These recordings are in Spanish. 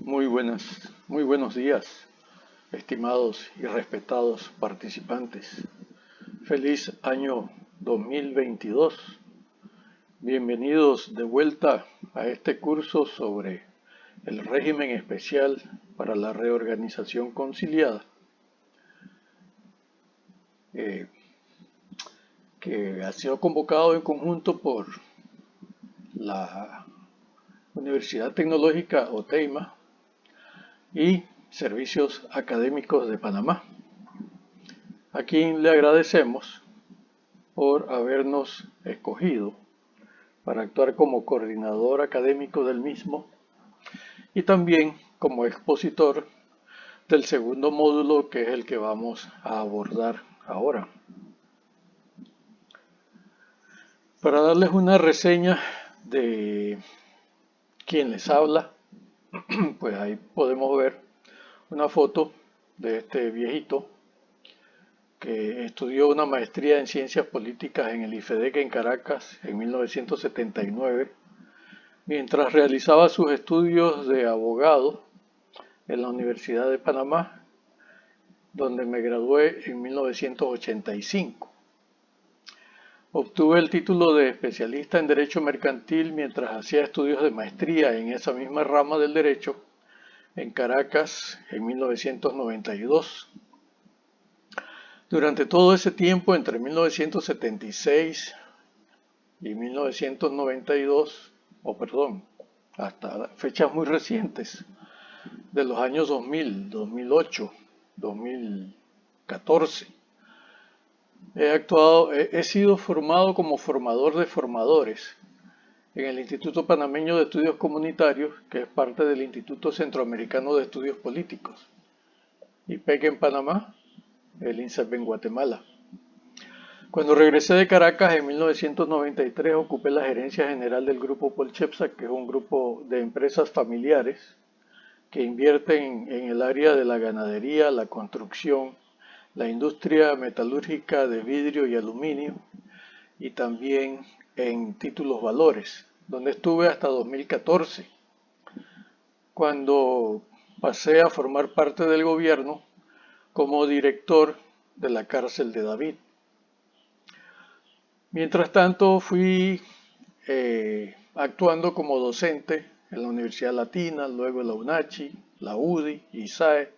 Muy buenos días, estimados y respetados participantes. Feliz año 2022. Bienvenidos de vuelta a este curso sobre el régimen especial para la reorganización conciliada, que ha sido convocado en conjunto por la Universidad Tecnológica OTEIMA y Servicios Académicos de Panamá, a quien le agradecemos por habernos escogido para actuar como coordinador académico del mismo y también como expositor del segundo módulo, que es el que vamos a abordar ahora. Para darles una reseña de quien les habla, pues ahí podemos ver una foto de este viejito que estudió una maestría en Ciencias Políticas en el IFEDEC en Caracas en 1979, mientras realizaba sus estudios de abogado en la Universidad de Panamá, donde me gradué en 1985. Obtuve el título de especialista en Derecho Mercantil mientras hacía estudios de maestría en esa misma rama del derecho en Caracas en 1992. Durante todo ese tiempo, entre 1976 y 1992, hasta fechas muy recientes, de los años 2000, 2008, 2014, he sido formado como formador de formadores en el Instituto Panameño de Estudios Comunitarios, que es parte del Instituto Centroamericano de Estudios Políticos, IPEC en Panamá, el INSEP en Guatemala. Cuando regresé de Caracas en 1993, ocupé la gerencia general del Grupo Polchepsa, que es un grupo de empresas familiares que invierten en el área de la ganadería, la construcción, la industria metalúrgica de vidrio y aluminio, y también en títulos valores, donde estuve hasta 2014, cuando pasé a formar parte del gobierno como director de la cárcel de David. Mientras tanto, fui actuando como docente en la Universidad Latina, luego en la UNACHI, la UDI, ISAE,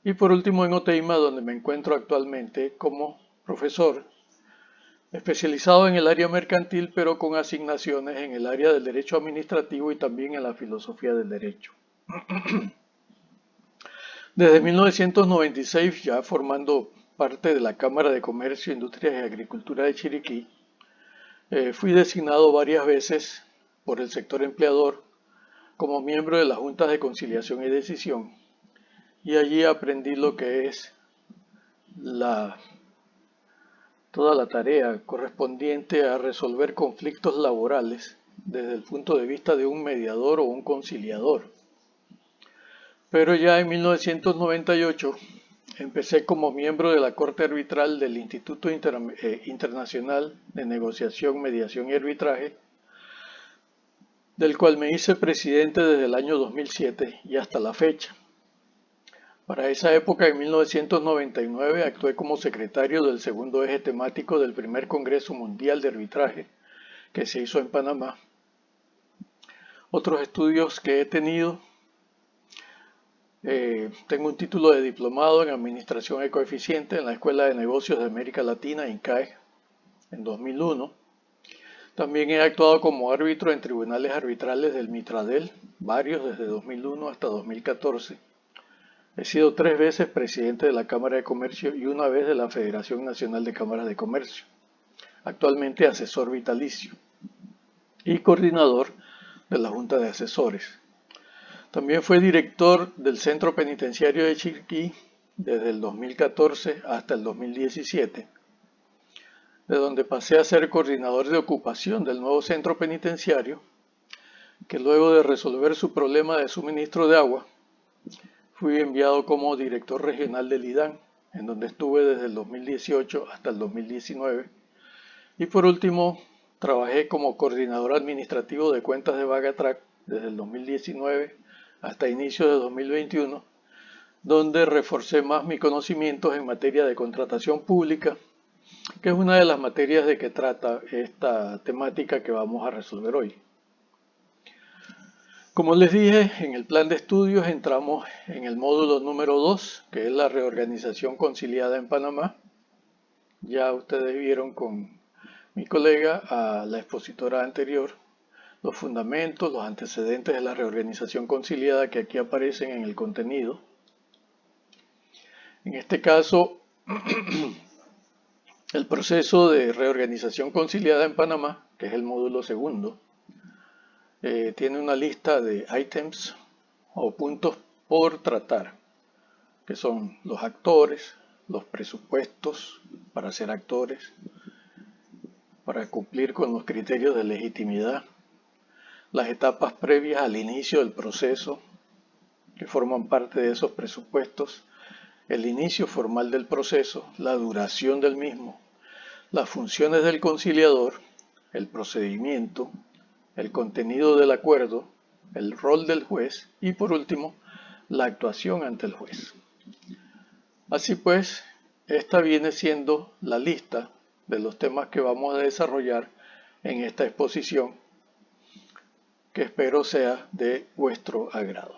y por último en OTEIMA, donde me encuentro actualmente como profesor, especializado en el área mercantil, pero con asignaciones en el área del derecho administrativo y también en la filosofía del derecho. Desde 1996, ya formando parte de la Cámara de Comercio, Industrias y Agricultura de Chiriquí, fui designado varias veces por el sector empleador como miembro de las juntas de conciliación y decisión, y allí aprendí lo que es toda la tarea correspondiente a resolver conflictos laborales desde el punto de vista de un mediador o un conciliador. Pero ya en 1998 empecé como miembro de la Corte Arbitral del Instituto Internacional de Negociación, Mediación y Arbitraje, del cual me hice presidente desde el año 2007 y hasta la fecha. Para esa época, en 1999, actué como secretario del segundo eje temático del primer Congreso Mundial de Arbitraje, que se hizo en Panamá. Otros estudios que he tenido: tengo un título de diplomado en Administración Ecoeficiente en la Escuela de Negocios de América Latina, INCAE, en 2001. También he actuado como árbitro en tribunales arbitrales del Mitradel, varios desde 2001 hasta 2014. He sido 3 veces presidente de la Cámara de Comercio y una vez de la Federación Nacional de Cámaras de Comercio. Actualmente asesor vitalicio y coordinador de la Junta de Asesores. También fue director del Centro Penitenciario de Chiriquí desde el 2014 hasta el 2017, de donde pasé a ser coordinador de ocupación del nuevo centro penitenciario, que luego de resolver su problema de suministro de agua, fui enviado como director regional del IDAN, en donde estuve desde el 2018 hasta el 2019. Y por último, trabajé como coordinador administrativo de cuentas de Vagatrac desde el 2019 hasta inicio de 2021, donde reforcé más mis conocimientos en materia de contratación pública, que es una de las materias de que trata esta temática que vamos a resolver hoy. Como les dije, en el plan de estudios entramos en el módulo número 2, que es la reorganización conciliada en Panamá. Ya ustedes vieron con mi colega, a la expositora anterior, los fundamentos, los antecedentes de la reorganización conciliada que aquí aparecen en el contenido. En este caso, el proceso de reorganización conciliada en Panamá, que es el módulo segundo, tiene una lista de ítems o puntos por tratar, que son los actores, los presupuestos para ser actores, para cumplir con los criterios de legitimidad, las etapas previas al inicio del proceso, que forman parte de esos presupuestos, el inicio formal del proceso, la duración del mismo, las funciones del conciliador, el procedimiento, el contenido del acuerdo, el rol del juez y, por último, la actuación ante el juez. Así pues, esta viene siendo la lista de los temas que vamos a desarrollar en esta exposición, que espero sea de vuestro agrado.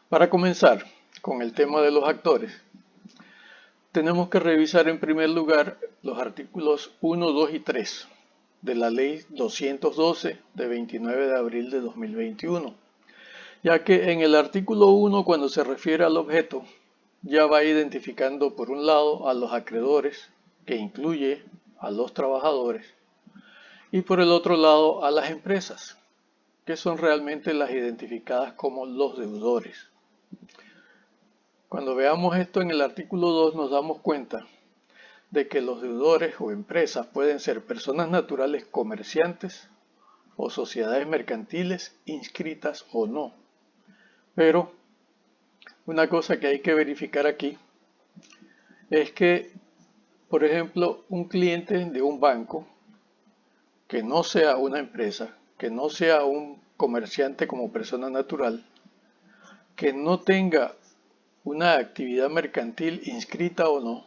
Para comenzar con el tema de los actores, tenemos que revisar en primer lugar los artículos 1, 2 y 3 de la Ley 212 de 29 de abril de 2021, ya que en el artículo 1, cuando se refiere al objeto, ya va identificando por un lado a los acreedores, que incluye a los trabajadores, y por el otro lado a las empresas, que son realmente las identificadas como los deudores. Cuando veamos esto en el artículo 2 nos damos cuenta de que los deudores o empresas pueden ser personas naturales comerciantes o sociedades mercantiles inscritas o no. Pero una cosa que hay que verificar aquí es que, por ejemplo, un cliente de un banco que no sea una empresa, que no sea un comerciante como persona natural, que no tenga una actividad mercantil inscrita o no,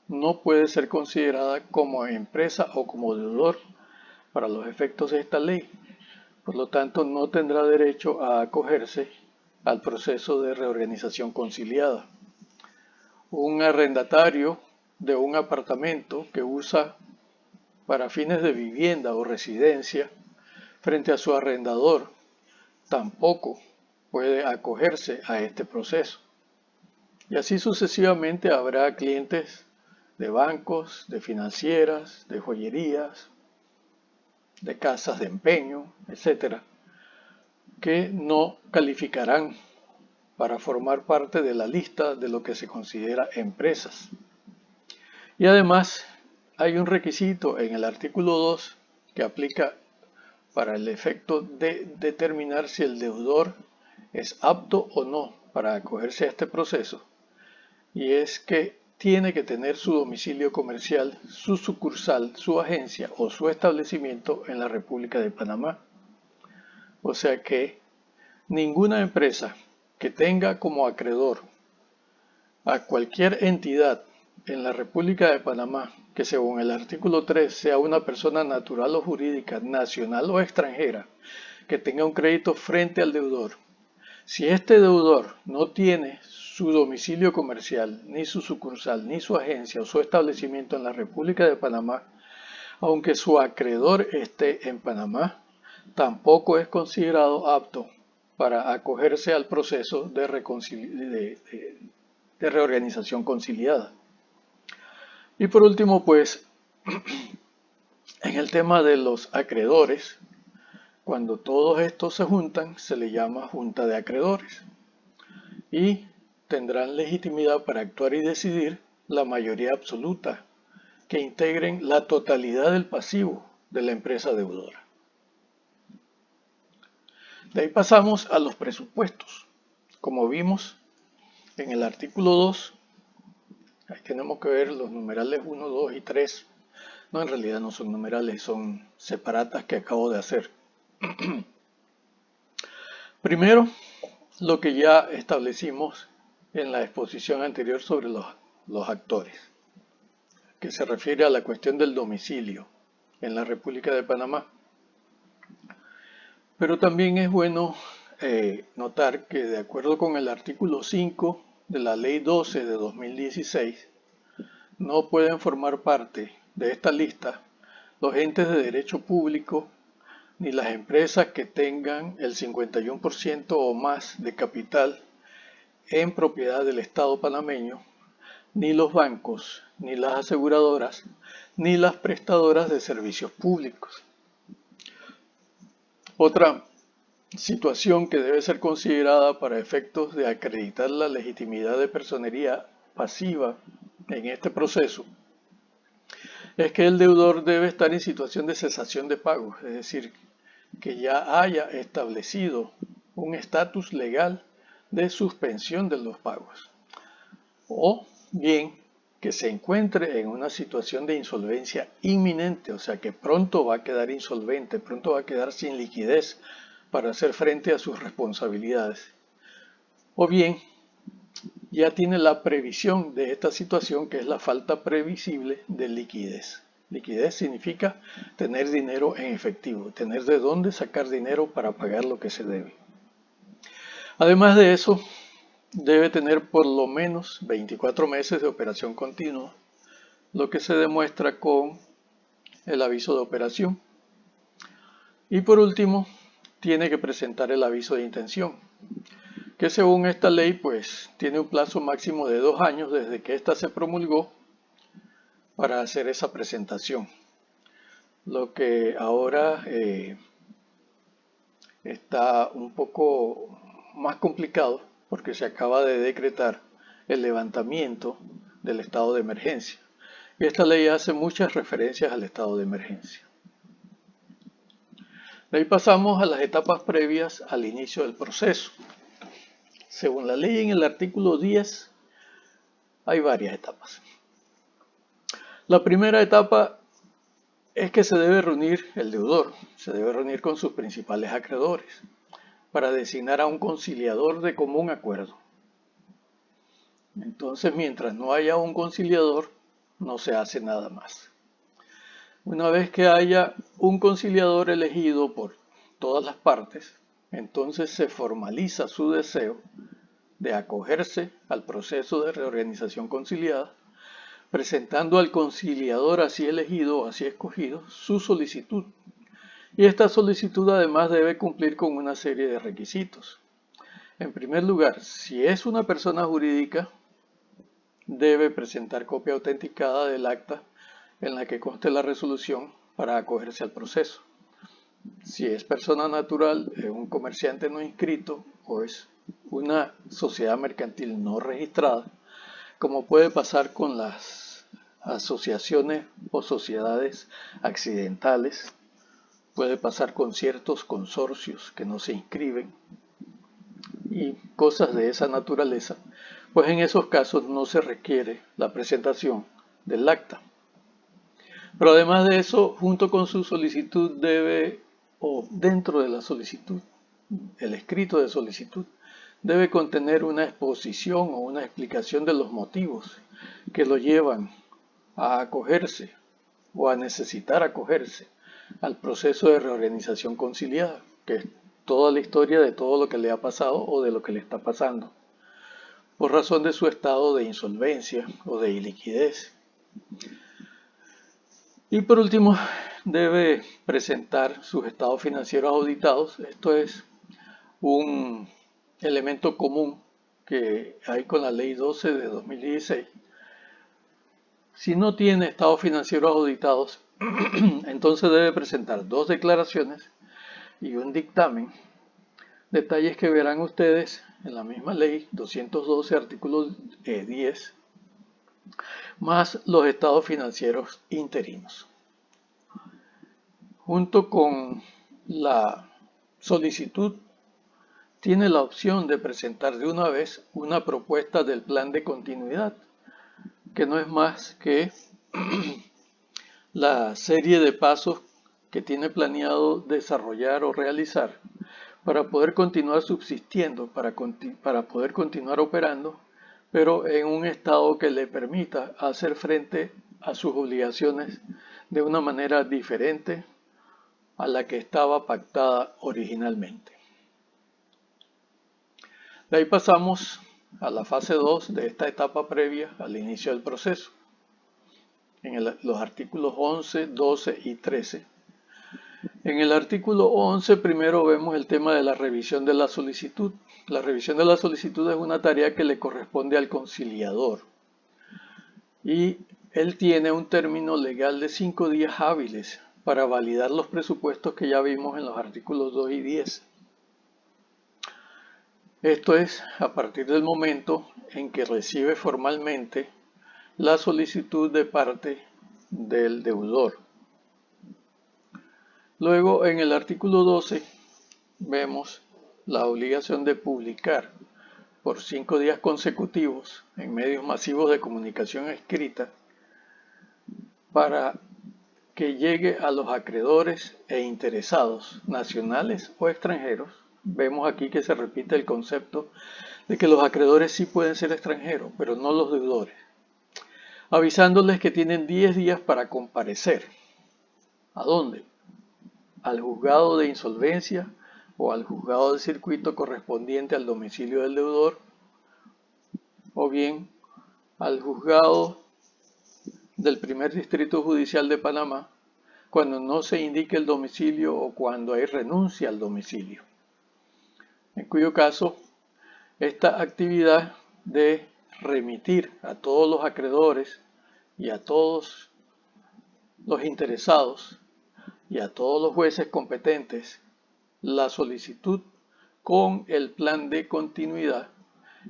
no puede ser considerada como empresa o como deudor para los efectos de esta ley. Por lo tanto, no tendrá derecho a acogerse al proceso de reorganización conciliada. Un arrendatario de un apartamento que usa para fines de vivienda o residencia frente a su arrendador tampoco puede acogerse a este proceso. Y así sucesivamente habrá clientes de bancos, de financieras, de joyerías, de casas de empeño, etcétera, que no calificarán para formar parte de la lista de lo que se considera empresas. Y además hay un requisito en el artículo 2 que aplica para el efecto de determinar si el deudor es apto o no para acogerse a este proceso, y es que tiene que tener su domicilio comercial, su sucursal, su agencia o su establecimiento en la República de Panamá. O sea que ninguna empresa que tenga como acreedor a cualquier entidad en la República de Panamá, que según el artículo 3 sea una persona natural o jurídica, nacional o extranjera, que tenga un crédito frente al deudor, si este deudor no tiene su domicilio comercial, ni su sucursal, ni su agencia o su establecimiento en la República de Panamá, aunque su acreedor esté en Panamá, tampoco es considerado apto para acogerse al proceso de reorganización conciliada. Y por último, pues, en el tema de los acreedores, cuando todos estos se juntan, se le llama junta de acreedores y tendrán legitimidad para actuar y decidir la mayoría absoluta que integren la totalidad del pasivo de la empresa deudora. De ahí pasamos a los presupuestos. Como vimos en el artículo 2, ahí tenemos que ver los numerales 1, 2 y 3. No, en realidad no son numerales, son separatas que acabo de hacer. Primero, lo que ya establecimos en la exposición anterior sobre los actores, que se refiere a la cuestión del domicilio en la República de Panamá. Pero también es bueno notar que de acuerdo con el artículo 5 de la Ley 12 de 2016, no pueden formar parte de esta lista los entes de derecho público ni las empresas que tengan el 51% o más de capital en propiedad del Estado panameño, ni los bancos, ni las aseguradoras, ni las prestadoras de servicios públicos. Otra situación que debe ser considerada para efectos de acreditar la legitimidad de personería pasiva en este proceso es que el deudor debe estar en situación de cesación de pagos, es decir, que ya haya establecido un estatus legal de suspensión de los pagos, o bien que se encuentre en una situación de insolvencia inminente, o sea que pronto va a quedar insolvente, pronto va a quedar sin liquidez para hacer frente a sus responsabilidades, o bien ya tiene la previsión de esta situación, que es la falta previsible de liquidez. Liquidez significa tener dinero en efectivo, tener de dónde sacar dinero para pagar lo que se debe. Además de eso, debe tener por lo menos 24 meses de operación continua, lo que se demuestra con el aviso de operación. Y por último, tiene que presentar el aviso de intención, que según esta ley pues tiene un plazo máximo de 2 años desde que ésta se promulgó para hacer esa presentación. Lo que ahora está un poco más complicado porque se acaba de decretar el levantamiento del estado de emergencia. Y esta ley hace muchas referencias al estado de emergencia. De ahí pasamos a las etapas previas al inicio del proceso. Según la ley en el artículo 10, hay varias etapas. La primera etapa es que se debe reunir el deudor, se debe reunir con sus principales acreedores para designar a un conciliador de común acuerdo. Entonces, mientras no haya un conciliador, no se hace nada más. Una vez que haya un conciliador elegido por todas las partes, entonces se formaliza su deseo de acogerse al proceso de reorganización conciliada, presentando al conciliador así elegido o así escogido su solicitud. Y esta solicitud además debe cumplir con una serie de requisitos. En primer lugar, si es una persona jurídica, debe presentar copia autenticada del acta en la que conste la resolución para acogerse al proceso. Si es persona natural, es un comerciante no inscrito o es una sociedad mercantil no registrada, como puede pasar con las asociaciones o sociedades accidentales, puede pasar con ciertos consorcios que no se inscriben y cosas de esa naturaleza, pues en esos casos no se requiere la presentación del acta. Pero además de eso, junto con su solicitud debe, o dentro de la solicitud, el escrito de solicitud, debe contener una exposición o una explicación de los motivos que lo llevan a acogerse o a necesitar acogerse al proceso de reorganización conciliada, que es toda la historia de todo lo que le ha pasado o de lo que le está pasando, por razón de su estado de insolvencia o de iliquidez. Y por último, debe presentar sus estados financieros auditados. Esto es un elemento común que hay con la Ley 12 de 2016. Si no tiene estados financieros auditados, entonces debe presentar 2 declaraciones y un dictamen. Detalles que verán ustedes en la misma ley 212, artículo 10, más los estados financieros interinos. Junto con la solicitud, tiene la opción de presentar de una vez una propuesta del plan de continuidad, que no es más que la serie de pasos que tiene planeado desarrollar o realizar para poder continuar subsistiendo, para poder continuar operando, pero en un estado que le permita hacer frente a sus obligaciones de una manera diferente a la que estaba pactada originalmente. De ahí pasamos a la fase 2 de esta etapa previa al inicio del proceso, en los artículos 11, 12 y 13. En el artículo 11 primero vemos el tema de la revisión de la solicitud. La revisión de la solicitud es una tarea que le corresponde al conciliador y él tiene un término legal de 5 días hábiles para validar los presupuestos que ya vimos en los artículos 2 y 10. Esto es a partir del momento en que recibe formalmente la solicitud de parte del deudor. Luego, en el artículo 12, vemos la obligación de publicar por 5 días consecutivos en medios masivos de comunicación escrita para que llegue a los acreedores e interesados, nacionales o extranjeros. Vemos aquí que se repite el concepto de que los acreedores sí pueden ser extranjeros, pero no los deudores, avisándoles que tienen 10 días para comparecer. ¿A dónde? Al juzgado de insolvencia o al juzgado de circuito correspondiente al domicilio del deudor, o bien al juzgado del primer distrito judicial de Panamá cuando no se indique el domicilio o cuando hay renuncia al domicilio, en cuyo caso esta actividad de remitir a todos los acreedores y a todos los interesados y a todos los jueces competentes la solicitud con el plan de continuidad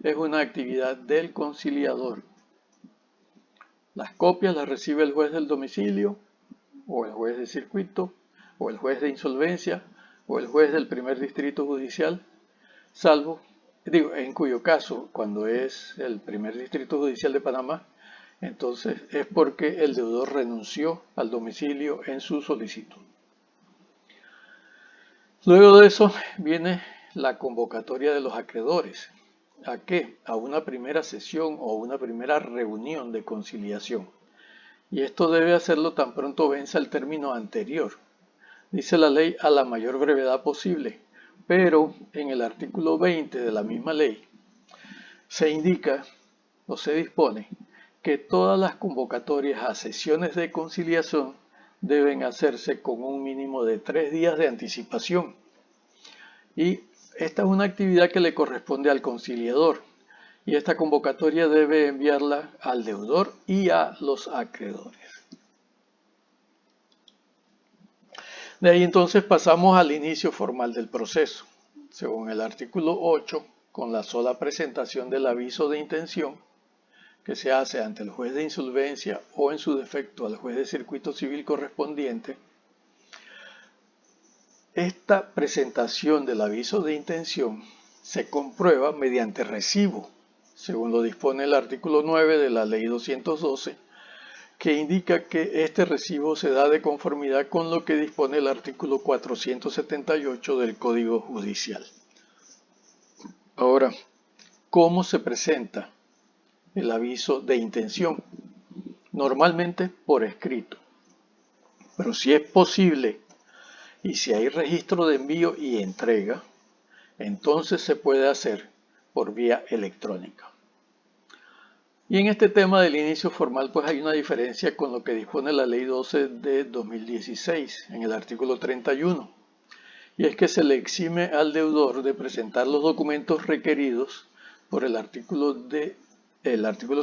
es una actividad del conciliador. Las copias las recibe el juez del domicilio o el juez de circuito o el juez de insolvencia o el juez del primer distrito judicial, en cuyo caso, cuando es el primer distrito judicial de Panamá, entonces es porque el deudor renunció al domicilio en su solicitud. Luego de eso viene la convocatoria de los acreedores. ¿A qué? A una primera sesión o una primera reunión de conciliación. Y esto debe hacerlo tan pronto venza el término anterior. Dice la ley a la mayor brevedad posible, pero en el artículo 20 de la misma ley se indica o se dispone que todas las convocatorias a sesiones de conciliación deben hacerse con un mínimo de 3 días de anticipación. Y esta es una actividad que le corresponde al conciliador. Y esta convocatoria debe enviarla al deudor y a los acreedores. De ahí entonces pasamos al inicio formal del proceso. Según el artículo 8, con la sola presentación del aviso de intención, que se hace ante el juez de insolvencia o en su defecto al juez de circuito civil correspondiente, esta presentación del aviso de intención se comprueba mediante recibo, según lo dispone el artículo 9 de la Ley 212, que indica que este recibo se da de conformidad con lo que dispone el artículo 478 del Código Judicial. Ahora, ¿cómo se presenta el aviso de intención? Normalmente por escrito, pero si es posible y si hay registro de envío y entrega, entonces se puede hacer por vía electrónica. Y en este tema del inicio formal pues hay una diferencia con lo que dispone la Ley 12 de 2016 en el artículo 31. Y es que se le exime al deudor de presentar los documentos requeridos por el artículo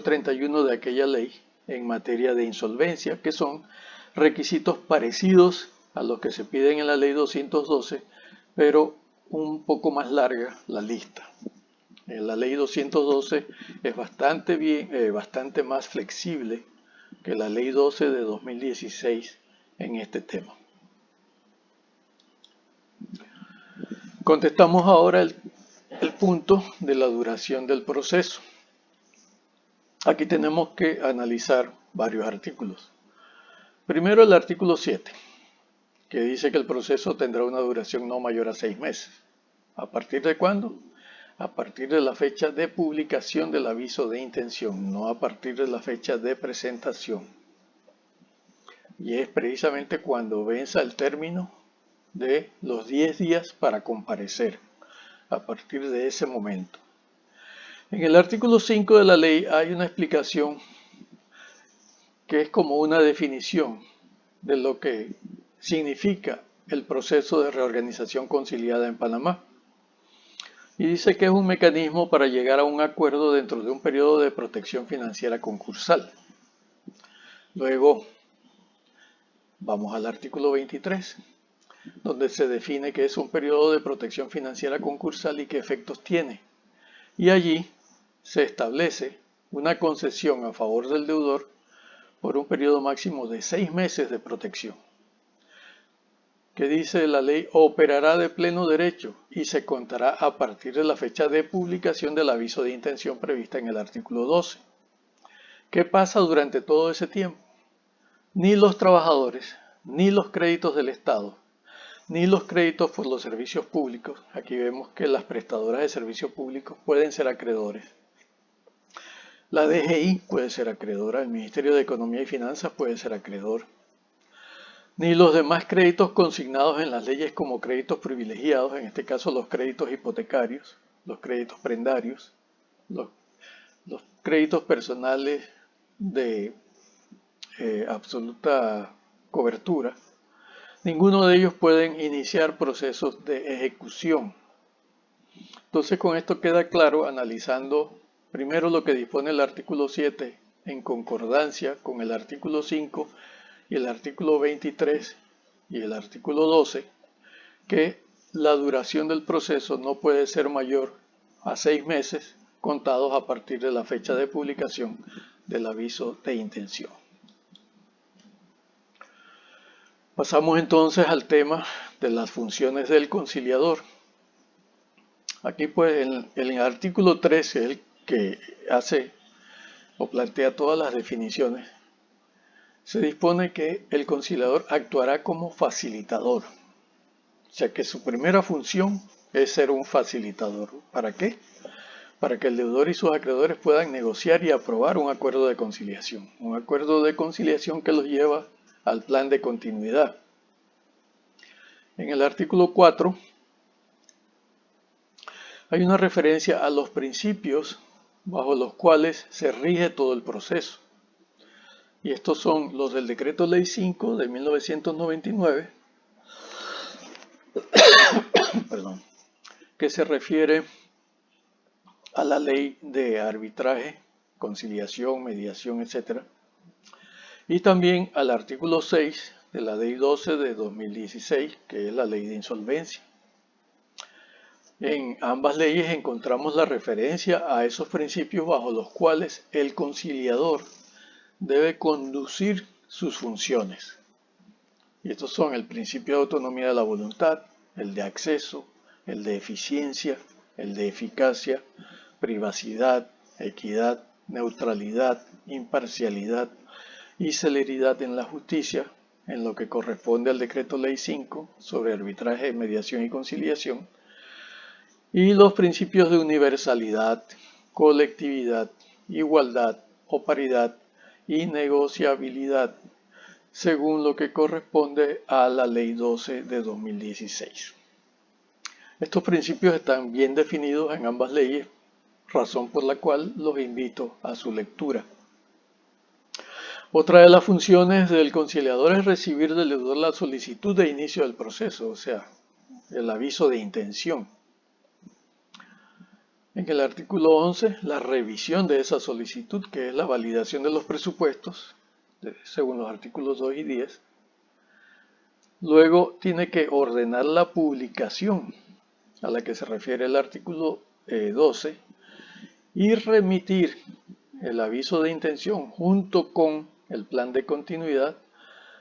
31 de aquella ley en materia de insolvencia, que son requisitos parecidos a los que se piden en la Ley 212, pero un poco más larga la lista. La Ley 212 es bastante más flexible que la Ley 12 de 2016 en este tema. Contestamos ahora el punto de la duración del proceso. Aquí tenemos que analizar varios artículos. Primero el artículo 7, que dice que el proceso tendrá una duración no mayor a 6 meses. ¿A partir de cuándo? A partir de la fecha de publicación del aviso de intención, no a partir de la fecha de presentación. Y es precisamente cuando venza el término de los 10 días para comparecer, a partir de ese momento. En el artículo 5 de la ley hay una explicación que es como una definición de lo que significa el proceso de reorganización conciliada en Panamá. Y dice que es un mecanismo para llegar a un acuerdo dentro de un periodo de protección financiera concursal. Luego, vamos al artículo 23, donde se define que es un periodo de protección financiera concursal y qué efectos tiene. Y allí se establece una concesión a favor del deudor por un periodo máximo de 6 meses de protección, que dice la ley operará de pleno derecho y se contará a partir de la fecha de publicación del aviso de intención prevista en el artículo 12. ¿Qué pasa durante todo ese tiempo? Ni los trabajadores, ni los créditos del Estado, ni los créditos por los servicios públicos, aquí vemos que las prestadoras de servicios públicos pueden ser acreedores. La DGI puede ser acreedora, el Ministerio de Economía y Finanzas puede ser acreedor. Ni los demás créditos consignados en las leyes como créditos privilegiados, en este caso los créditos hipotecarios, los créditos prendarios, los créditos personales de absoluta cobertura, ninguno de ellos pueden iniciar procesos de ejecución. Entonces con esto queda claro, analizando primero lo que dispone el artículo 7 en concordancia con el artículo 5 y el artículo 23 y el artículo 12, que la duración del proceso no puede ser mayor a 6 meses contados a partir de la fecha de publicación del aviso de intención. Pasamos entonces al tema de las funciones del conciliador. Aquí pues en el artículo 13, el que hace o plantea todas las definiciones, se dispone que el conciliador actuará como facilitador. O sea que su primera función es ser un facilitador. ¿Para qué? Para que el deudor y sus acreedores puedan negociar y aprobar un acuerdo de conciliación. Un acuerdo de conciliación que los lleva al plan de continuidad. En el artículo 4 hay una referencia a los principios bajo los cuales se rige todo el proceso. Y estos son los del Decreto Ley 5 de 1999, que se refiere a la ley de arbitraje, conciliación, mediación, etc. Y también al artículo 6 de la Ley 12 de 2016, que es la ley de insolvencia. En ambas leyes encontramos la referencia a esos principios bajo los cuales el conciliador debe conducir sus funciones. Y estos son el principio de autonomía de la voluntad, el de acceso, el de eficiencia, el de eficacia, privacidad, equidad, neutralidad, imparcialidad y celeridad en la justicia, en lo que corresponde al Decreto Ley 5 sobre arbitraje, mediación y conciliación, y los principios de universalidad, colectividad, igualdad o paridad y negociabilidad, según lo que corresponde a la Ley 12 de 2016. Estos principios están bien definidos en ambas leyes, razón por la cual los invito a su lectura. Otra de las funciones del conciliador es recibir del deudor la solicitud de inicio del proceso, o sea, el aviso de intención. En el artículo 11, la revisión de esa solicitud, que es la validación de los presupuestos, según los artículos 2 y 10. Luego tiene que ordenar la publicación, a la que se refiere el artículo 12, y remitir el aviso de intención junto con el plan de continuidad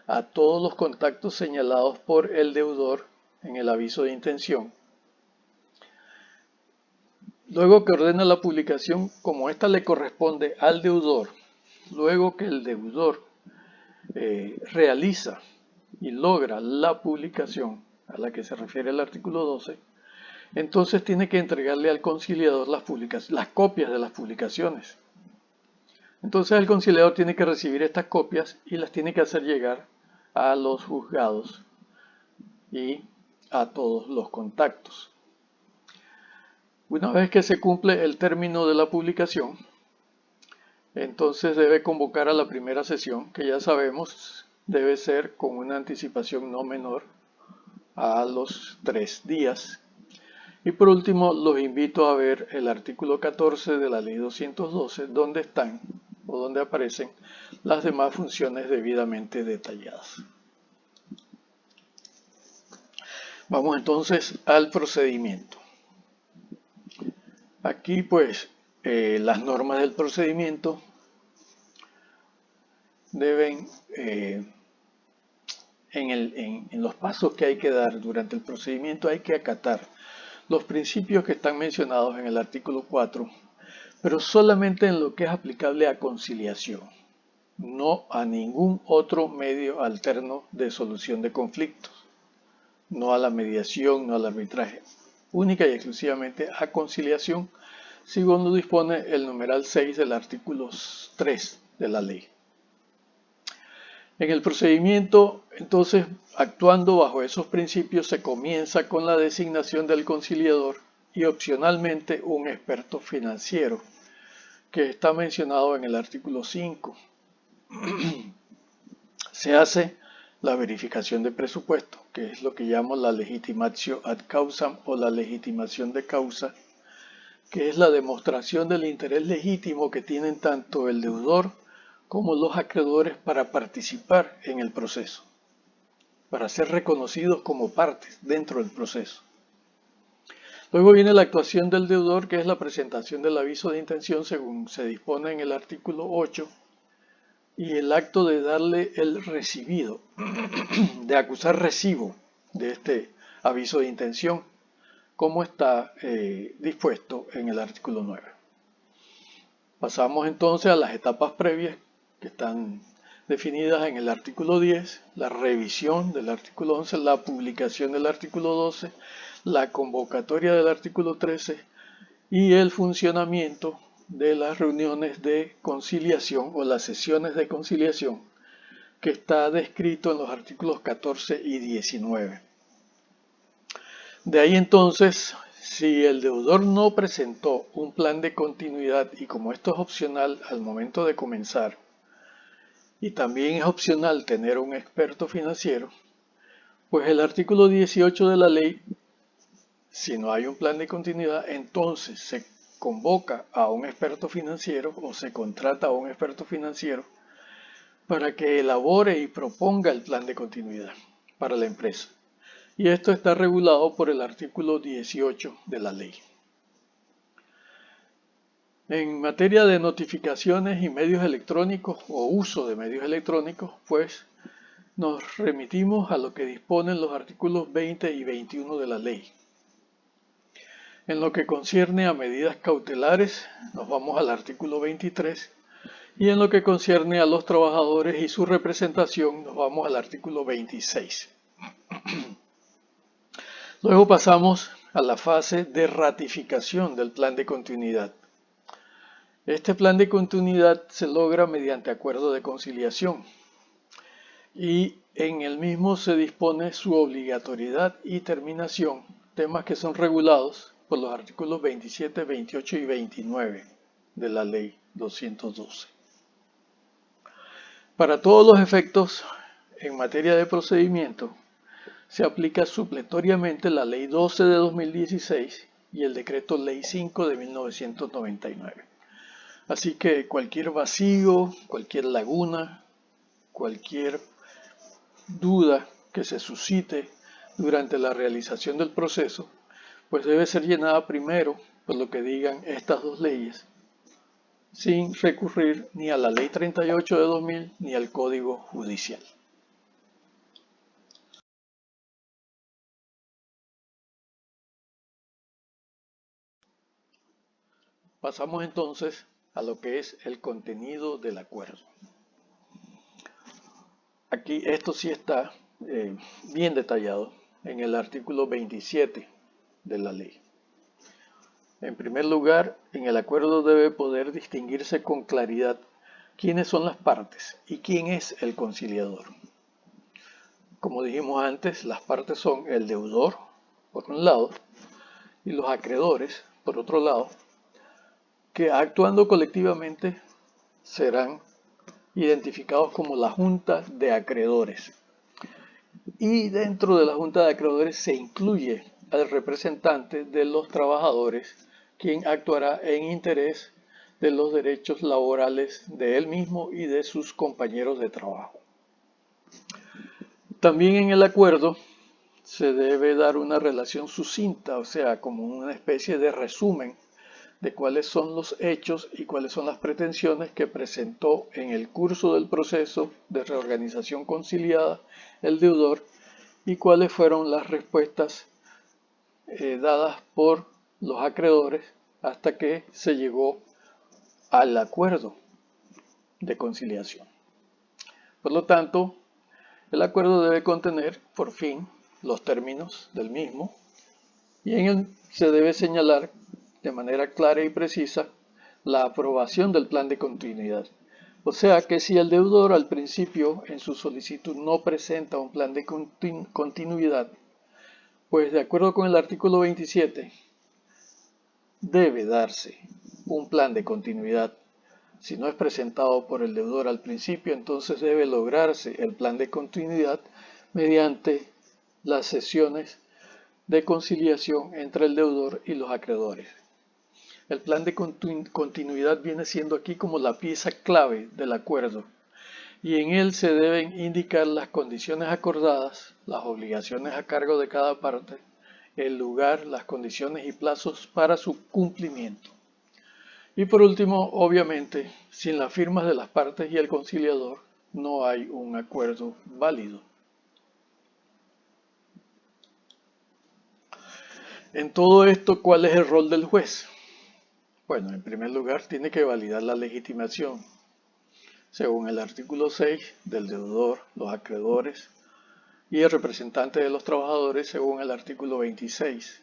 a todos los contactos señalados por el deudor en el aviso de intención. Luego que ordena la publicación, como ésta le corresponde al deudor, luego que el deudor realiza y logra la publicación a la que se refiere el artículo 12, entonces tiene que entregarle al conciliador las copias de las publicaciones. Entonces el conciliador tiene que recibir estas copias y las tiene que hacer llegar a los juzgados y a todos los contactos. Una vez que se cumple el término de la publicación, entonces debe convocar a la primera sesión, que ya sabemos debe ser con una anticipación no menor a los 3 días. Y por último, los invito a ver el artículo 14 de la Ley 212, donde están o donde aparecen las demás funciones debidamente detalladas. Vamos entonces al procedimiento. Aquí pues las normas del procedimiento deben, en los pasos que hay que dar durante el procedimiento, hay que acatar los principios que están mencionados en el artículo 4, pero solamente en lo que es aplicable a conciliación, no a ningún otro medio alterno de solución de conflictos, no a la mediación, no al arbitraje, única y exclusivamente a conciliación, según lo dispone el numeral 6 del artículo 3 de la ley. En el procedimiento, entonces, actuando bajo esos principios, se comienza con la designación del conciliador y opcionalmente un experto financiero, que está mencionado en el artículo 5. Se hace la verificación de presupuesto, que es lo que llamo la legitimatio ad causam o la legitimación de causa, que es la demostración del interés legítimo que tienen tanto el deudor como los acreedores para participar en el proceso, para ser reconocidos como partes dentro del proceso. Luego viene la actuación del deudor, que es la presentación del aviso de intención según se dispone en el artículo 8, y el acto de darle el recibido, de acusar recibo de este aviso de intención, como está dispuesto en el artículo 9. Pasamos entonces a las etapas previas que están definidas en el artículo 10, la revisión del artículo 11, la publicación del artículo 12, la convocatoria del artículo 13 y el funcionamiento de las reuniones de conciliación o las sesiones de conciliación, que está descrito en los artículos 14 y 19. De ahí entonces, si el deudor no presentó un plan de continuidad, y como esto es opcional al momento de comenzar, y también es opcional tener un experto financiero, pues el artículo 18 de la ley, si no hay un plan de continuidad, entonces se convoca a un experto financiero o se contrata a un experto financiero para que elabore y proponga el plan de continuidad para la empresa. Y esto está regulado por el artículo 18 de la ley. En materia de notificaciones y medios electrónicos o uso de medios electrónicos, pues nos remitimos a lo que disponen los artículos 20 y 21 de la ley. En lo que concierne a medidas cautelares, nos vamos al artículo 23, y en lo que concierne a los trabajadores y su representación, nos vamos al artículo 26. Luego pasamos a la fase de ratificación del plan de continuidad. Este plan de continuidad se logra mediante acuerdo de conciliación y en el mismo se dispone su obligatoriedad y terminación, temas que son regulados por los artículos 27, 28 y 29 de la Ley 212. Para todos los efectos, en materia de procedimiento, se aplica supletoriamente la Ley 12 de 2016 y el Decreto Ley 5 de 1999. Así que cualquier vacío, cualquier laguna, cualquier duda que se suscite durante la realización del proceso, pues debe ser llenada primero por lo que digan estas dos leyes, sin recurrir ni a la Ley 38 de 2000 ni al Código Judicial. Pasamos entonces a lo que es el contenido del acuerdo. Aquí esto sí está bien detallado en el artículo 27 de la ley. En primer lugar, en el acuerdo debe poder distinguirse con claridad quiénes son las partes y quién es el conciliador. Como dijimos antes, las partes son el deudor, por un lado, y los acreedores, por otro lado, que actuando colectivamente serán identificados como la Junta de Acreedores. Y dentro de la Junta de Acreedores se incluye al representante de los trabajadores, quien actuará en interés de los derechos laborales de él mismo y de sus compañeros de trabajo. También en el acuerdo se debe dar una relación sucinta, o sea, como una especie de resumen de cuáles son los hechos y cuáles son las pretensiones que presentó en el curso del proceso de reorganización conciliada el deudor y cuáles fueron las respuestas dadas por los acreedores hasta que se llegó al acuerdo de conciliación. Por lo tanto, el acuerdo debe contener, por fin, los términos del mismo y en él se debe señalar de manera clara y precisa la aprobación del plan de continuidad. O sea que si el deudor al principio en su solicitud no presenta un plan de continuidad, pues de acuerdo con el artículo 27, debe darse un plan de continuidad. Si no es presentado por el deudor al principio, entonces debe lograrse el plan de continuidad mediante las sesiones de conciliación entre el deudor y los acreedores. El plan de continuidad viene siendo aquí como la pieza clave del acuerdo y en él se deben indicar las condiciones acordadas, las obligaciones a cargo de cada parte, el lugar, las condiciones y plazos para su cumplimiento. Y por último, obviamente, sin las firmas de las partes y el conciliador, no hay un acuerdo válido. En todo esto, ¿cuál es el rol del juez? Bueno, en primer lugar, tiene que validar la legitimación, según el artículo 6 del deudor, los acreedores y el representante de los trabajadores, según el artículo 26.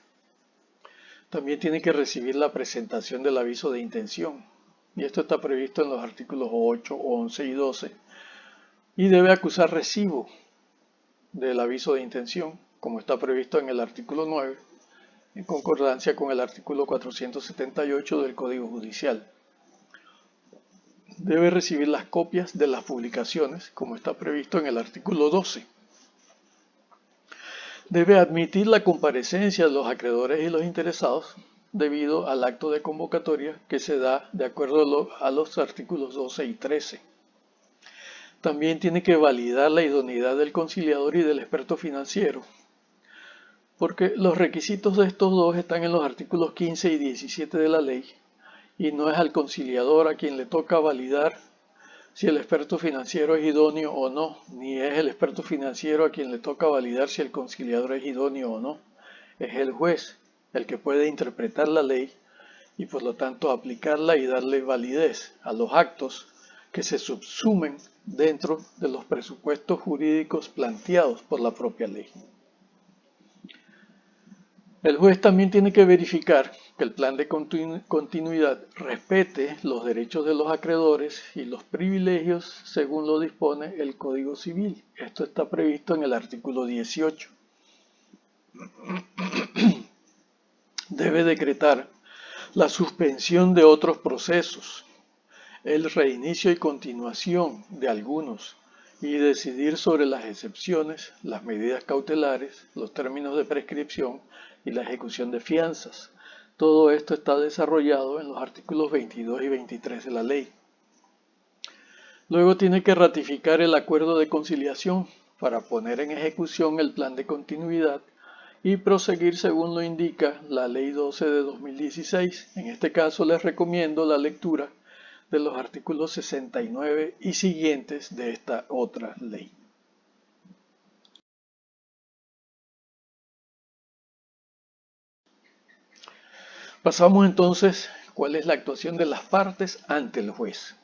También tiene que recibir la presentación del aviso de intención, y esto está previsto en los artículos 8, 11 y 12, y debe acusar recibo del aviso de intención, como está previsto en el artículo 9, en concordancia con el artículo 478 del Código Judicial. Debe recibir las copias de las publicaciones, como está previsto en el artículo 12. Debe admitir la comparecencia de los acreedores y los interesados debido al acto de convocatoria que se da de acuerdo a los artículos 12 y 13. También tiene que validar la idoneidad del conciliador y del experto financiero, porque los requisitos de estos dos están en los artículos 15 y 17 de la ley, y no es al conciliador a quien le toca validar si el experto financiero es idóneo o no, ni es el experto financiero a quien le toca validar si el conciliador es idóneo o no. Es el juez el que puede interpretar la ley y por lo tanto aplicarla y darle validez a los actos que se subsumen dentro de los presupuestos jurídicos planteados por la propia ley. El juez también tiene que verificar que el plan de continuidad respete los derechos de los acreedores y los privilegios según lo dispone el Código Civil. Esto está previsto en el artículo 18. Debe decretar la suspensión de otros procesos, el reinicio y continuación de algunos y decidir sobre las excepciones, las medidas cautelares, los términos de prescripción y la ejecución de fianzas. Todo esto está desarrollado en los artículos 22 y 23 de la ley. Luego tiene que ratificar el acuerdo de conciliación para poner en ejecución el plan de continuidad y proseguir según lo indica la Ley 12 de 2016. En este caso les recomiendo la lectura de los artículos 69 y siguientes de esta otra ley. Pasamos entonces, ¿cuál es la actuación de las partes ante el juez?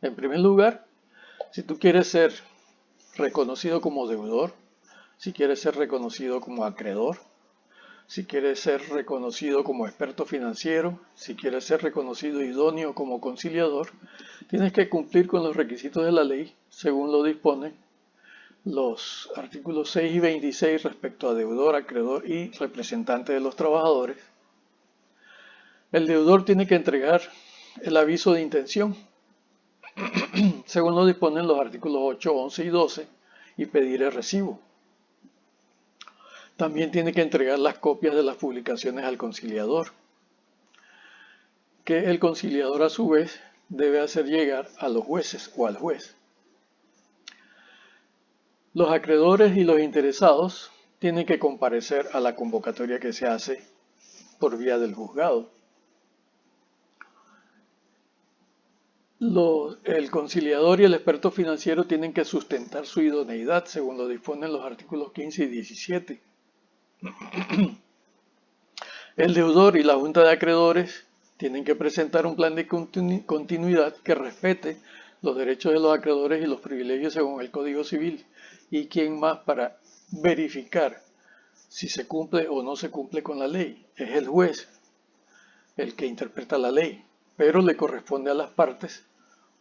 En primer lugar, si tú quieres ser reconocido como deudor, si quieres ser reconocido como acreedor, si quieres ser reconocido como experto financiero, si quieres ser reconocido idóneo como conciliador, tienes que cumplir con los requisitos de la ley según lo disponen los artículos 6 y 26 respecto a deudor, acreedor y representante de los trabajadores. El deudor tiene que entregar el aviso de intención según lo disponen los artículos 8, 11 y 12 y pedir el recibo. También tiene que entregar las copias de las publicaciones al conciliador, que el conciliador a su vez debe hacer llegar a los jueces o al juez. Los acreedores y los interesados tienen que comparecer a la convocatoria que se hace por vía del juzgado. El conciliador y el experto financiero tienen que sustentar su idoneidad según lo disponen los artículos 15 y 17. El deudor y la junta de acreedores tienen que presentar un plan de continuidad que respete los derechos de los acreedores y los privilegios según el Código Civil. ¿Y quién más para verificar si se cumple o no se cumple con la ley? Es el juez, el que interpreta la ley, pero le corresponde a las partes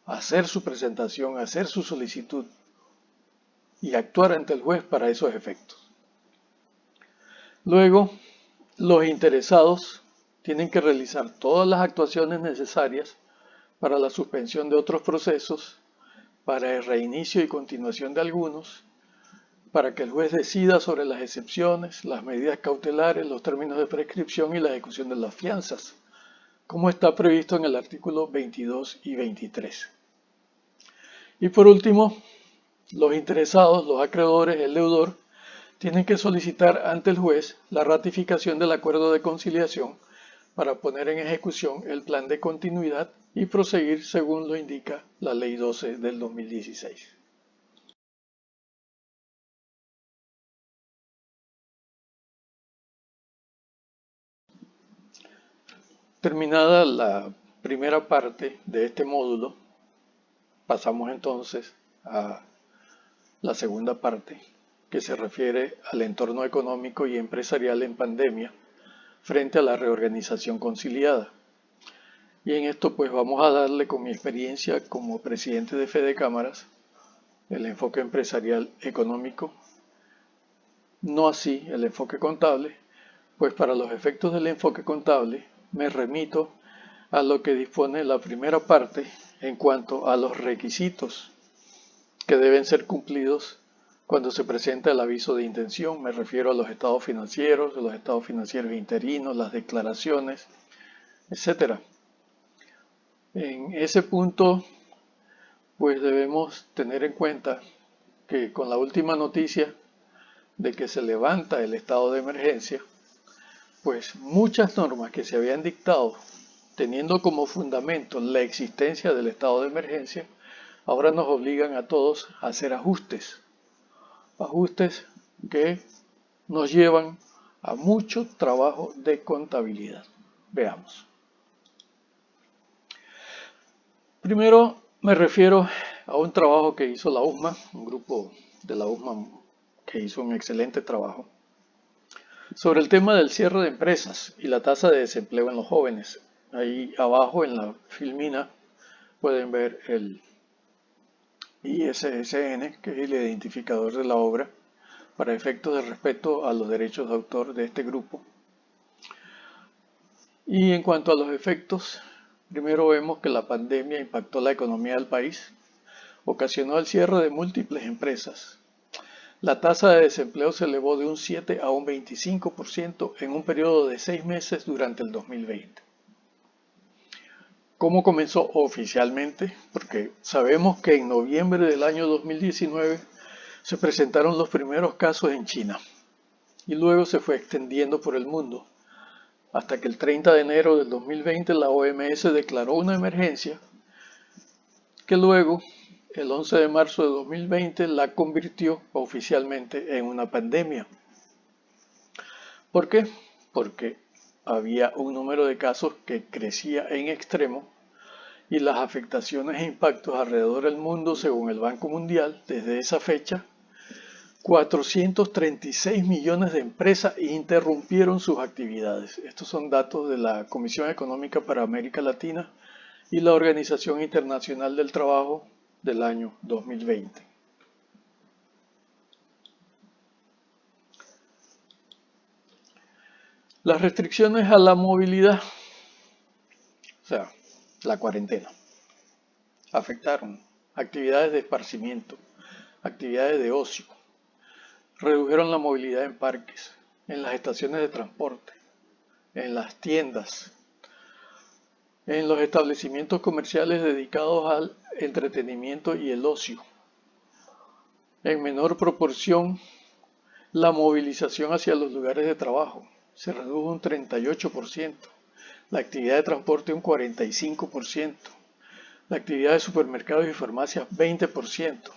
hacer su presentación, hacer su solicitud y actuar ante el juez para esos efectos. Luego, los interesados tienen que realizar todas las actuaciones necesarias para la suspensión de otros procesos, para el reinicio y continuación de algunos, para que el juez decida sobre las excepciones, las medidas cautelares, los términos de prescripción y la ejecución de las fianzas, como está previsto en el artículo 22 y 23. Y por último, los interesados, los acreedores, el deudor, tienen que solicitar ante el juez la ratificación del acuerdo de conciliación para poner en ejecución el plan de continuidad y proseguir según lo indica la Ley 12 del 2016. Terminada la primera parte de este módulo, pasamos entonces a la segunda parte, que se refiere al entorno económico y empresarial en pandemia frente a la reorganización conciliada. Y en esto pues vamos a darle, con mi experiencia como presidente de Fede Cámaras, el enfoque empresarial económico, no así el enfoque contable, pues para los efectos del enfoque contable me remito a lo que dispone la primera parte en cuanto a los requisitos que deben ser cumplidos cuando se presenta el aviso de intención. Me refiero a los estados financieros interinos, las declaraciones, etc. En ese punto, pues debemos tener en cuenta que con la última noticia de que se levanta el estado de emergencia, pues muchas normas que se habían dictado teniendo como fundamento la existencia del estado de emergencia, ahora nos obligan a todos a hacer ajustes que nos llevan a mucho trabajo de contabilidad. Veamos. Primero me refiero a un trabajo que hizo la USMA, un grupo de la USMA que hizo un excelente trabajo, sobre el tema del cierre de empresas y la tasa de desempleo en los jóvenes. Ahí abajo en la filmina pueden ver el ISSN, que es el identificador de la obra, para efectos de respeto a los derechos de autor de este grupo. Y en cuanto a los efectos, primero vemos que la pandemia impactó la economía del país, ocasionó el cierre de múltiples empresas. La tasa de desempleo se elevó de un 7 a un 25% en un periodo de 6 meses durante el 2020. ¿Cómo comenzó oficialmente? Porque sabemos que en noviembre del año 2019 se presentaron los primeros casos en China y luego se fue extendiendo por el mundo, hasta que el 30 de enero del 2020 la OMS declaró una emergencia que luego, el 11 de marzo de 2020, la convirtió oficialmente en una pandemia. ¿Por qué? Porque había un número de casos que crecía en extremo y las afectaciones e impactos alrededor del mundo, según el Banco Mundial, desde esa fecha, 436 millones de empresas interrumpieron sus actividades. Estos son datos de la Comisión Económica para América Latina y la Organización Internacional del Trabajo del año 2020. Las restricciones a la movilidad, o sea, la cuarentena, afectaron actividades de esparcimiento, actividades de ocio, redujeron la movilidad en parques, en las estaciones de transporte, en las tiendas, en los establecimientos comerciales dedicados al entretenimiento y el ocio. En menor proporción, la movilización hacia los lugares de trabajo se redujo un 38%, la actividad de transporte un 45%, la actividad de supermercados y farmacias 20%,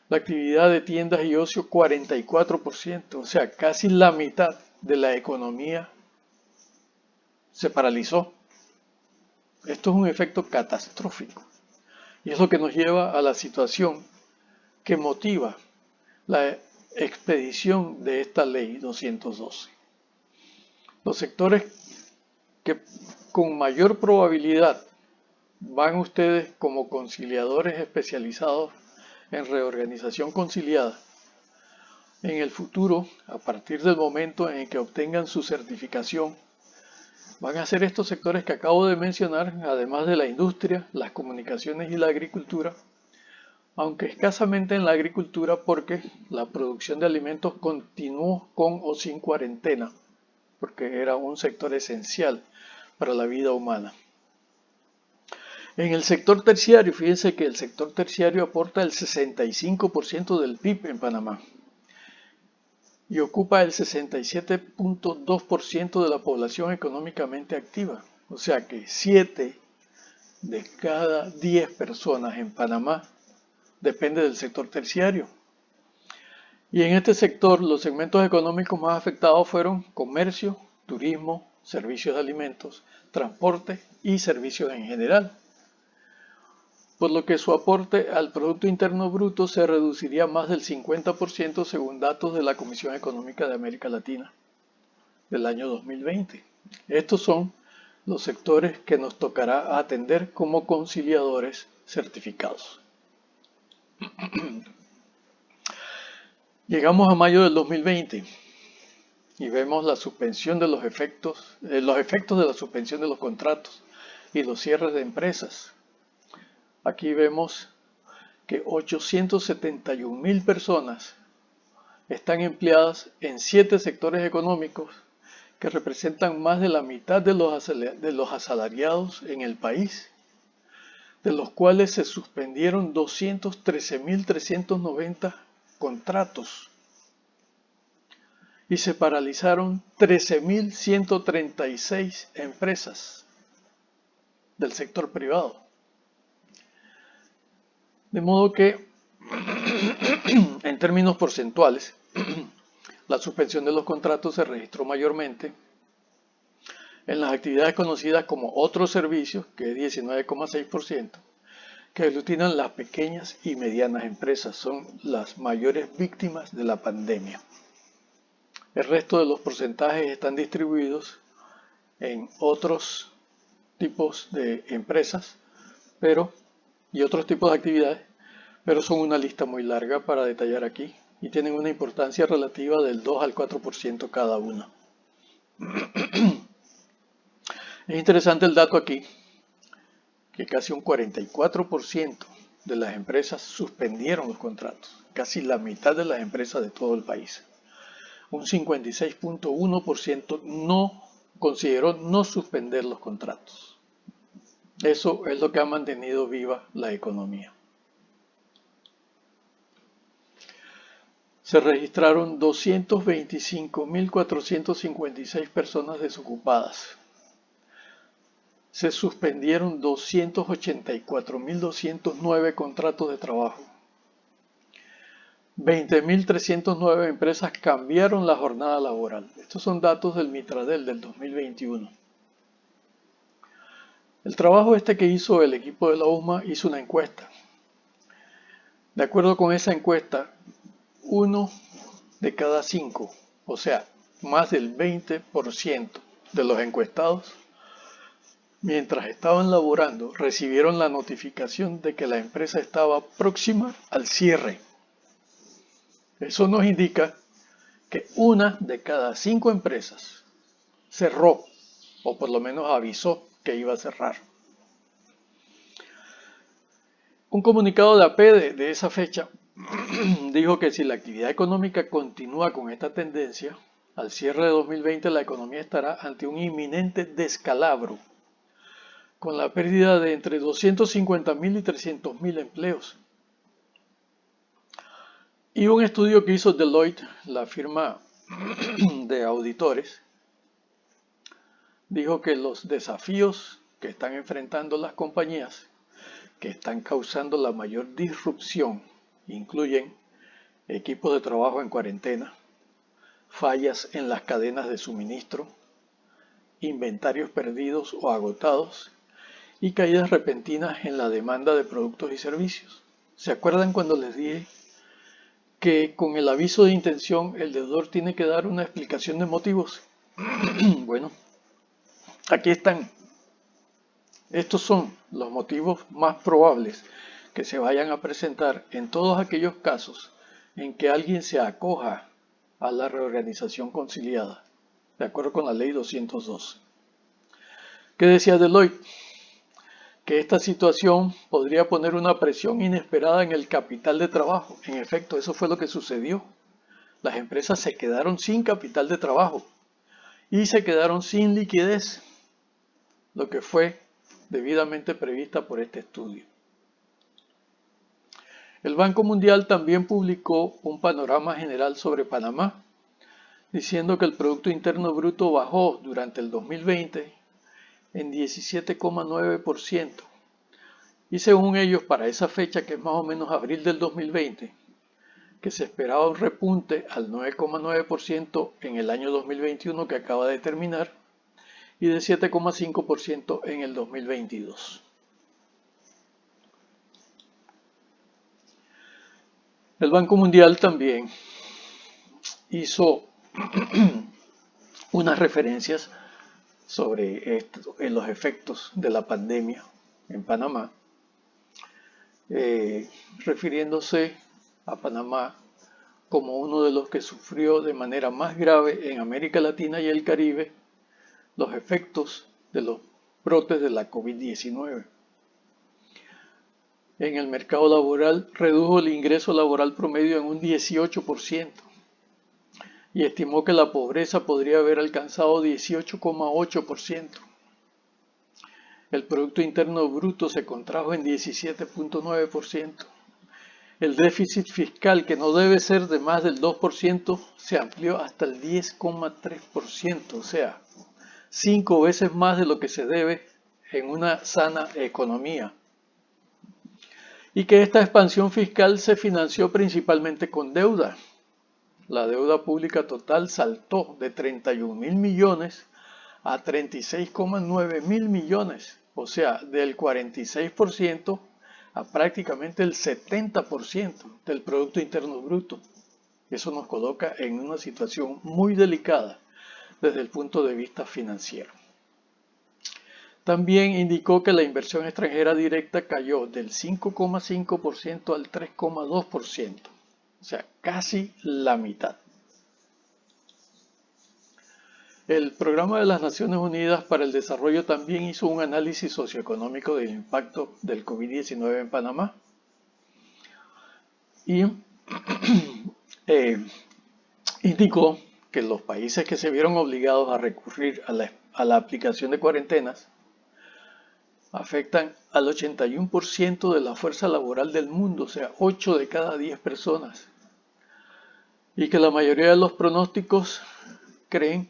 la actividad de tiendas y ocio 44%, o sea, casi la mitad de la economía se paralizó. Esto es un efecto catastrófico y es lo que nos lleva a la situación que motiva la expedición de esta ley 212. Los sectores que con mayor probabilidad van ustedes como conciliadores especializados en reorganización conciliada en el futuro, a partir del momento en que obtengan su certificación, van a ser estos sectores que acabo de mencionar, además de la industria, las comunicaciones y la agricultura, aunque escasamente en la agricultura porque la producción de alimentos continuó con o sin cuarentena, porque era un sector esencial para la vida humana. En el sector terciario, fíjense que el sector terciario aporta el 65% del PIB en Panamá y ocupa el 67.2% de la población económicamente activa. O sea que 7 de cada 10 personas en Panamá depende del sector terciario. Y en este sector los segmentos económicos más afectados fueron comercio, turismo, servicios de alimentos, transporte y servicios en general, por lo que su aporte al Producto Interno Bruto se reduciría más del 50% según datos de la Comisión Económica de América Latina del año 2020. Estos son los sectores que nos tocará atender como conciliadores certificados. Llegamos a mayo del 2020 y vemos la suspensión de los efectos de la suspensión de los contratos y los cierres de empresas. Aquí vemos que 871.000 personas están empleadas en 7 sectores económicos que representan más de la mitad de los asalariados en el país, de los cuales se suspendieron 213.390 contratos y se paralizaron 13.136 empresas del sector privado. De modo que, en términos porcentuales, la suspensión de los contratos se registró mayormente en las actividades conocidas como otros servicios, que es 19,6%, que aglutinan las pequeñas y medianas empresas, son las mayores víctimas de la pandemia. El resto de los porcentajes están distribuidos en otros tipos de empresas, y otros tipos de actividades, pero son una lista muy larga para detallar aquí y tienen una importancia relativa del 2 al 4% cada una. Es interesante el dato aquí, que casi un 44% de las empresas suspendieron los contratos, casi la mitad de las empresas de todo el país. Un 56.1% no consideró no suspender los contratos. Eso es lo que ha mantenido viva la economía. Se registraron 225.456 personas desocupadas. Se suspendieron 284.209 contratos de trabajo. 20.309 empresas cambiaron la jornada laboral. Estos son datos del Mitradel del 2021. El trabajo que hizo el equipo de la USMA hizo una encuesta. De acuerdo con esa encuesta, 1 de cada 5, o sea, más del 20% de los encuestados, mientras estaban laborando, recibieron la notificación de que la empresa estaba próxima al cierre. Eso nos indica que 1 de cada 5 empresas cerró, o por lo menos avisó que iba a cerrar. Un comunicado de AP de esa fecha dijo que si la actividad económica continúa con esta tendencia, al cierre de 2020 la economía estará ante un inminente descalabro, con la pérdida de entre 250.000 y 300.000 empleos. Y un estudio que hizo Deloitte, la firma de auditores, dijo que los desafíos que están enfrentando las compañías que están causando la mayor disrupción incluyen equipos de trabajo en cuarentena, fallas en las cadenas de suministro, inventarios perdidos o agotados y caídas repentinas en la demanda de productos y servicios. ¿Se acuerdan cuando les dije que con el aviso de intención el deudor tiene que dar una explicación de motivos? Bueno, aquí están. Estos son los motivos más probables que se vayan a presentar en todos aquellos casos en que alguien se acoja a la reorganización conciliada, de acuerdo con la ley 202. ¿Qué decía Deloitte? Que esta situación podría poner una presión inesperada en el capital de trabajo. En efecto, eso fue lo que sucedió. Las empresas se quedaron sin capital de trabajo y se quedaron sin liquidez, lo que fue debidamente prevista por este estudio. El Banco Mundial también publicó un panorama general sobre Panamá, diciendo que el Producto Interno Bruto bajó durante el 2020 en 17,9%. Y según ellos, para esa fecha, que es más o menos abril del 2020, que se esperaba un repunte al 9,9% en el año 2021 que acaba de terminar, y de 7,5% en el 2022. El Banco Mundial también hizo unas referencias sobre en los efectos de la pandemia en Panamá, refiriéndose a Panamá como uno de los que sufrió de manera más grave en América Latina y el Caribe los efectos de los brotes de la COVID-19. En el mercado laboral redujo el ingreso laboral promedio en un 18% y estimó que la pobreza podría haber alcanzado 18,8%. El Producto Interno Bruto se contrajo en 17,9%. El déficit fiscal, que no debe ser de más del 2%, se amplió hasta el 10,3%, o sea, 5 veces más de lo que se debe en una sana economía. Y que esta expansión fiscal se financió principalmente con deuda. La deuda pública total saltó de 31.000 millones a 36,9 mil millones, o sea, del 46% a prácticamente el 70% del Producto Interno Bruto. Eso nos coloca en una situación muy delicada desde el punto de vista financiero. También indicó que la inversión extranjera directa cayó del 5,5% al 3,2%, o sea, casi la mitad. El Programa de las Naciones Unidas para el Desarrollo también hizo un análisis socioeconómico del impacto del COVID-19 en Panamá y indicó que los países que se vieron obligados a recurrir a la aplicación de cuarentenas afectan al 81% de la fuerza laboral del mundo, o sea, 8 de cada 10 personas. Y que la mayoría de los pronósticos creen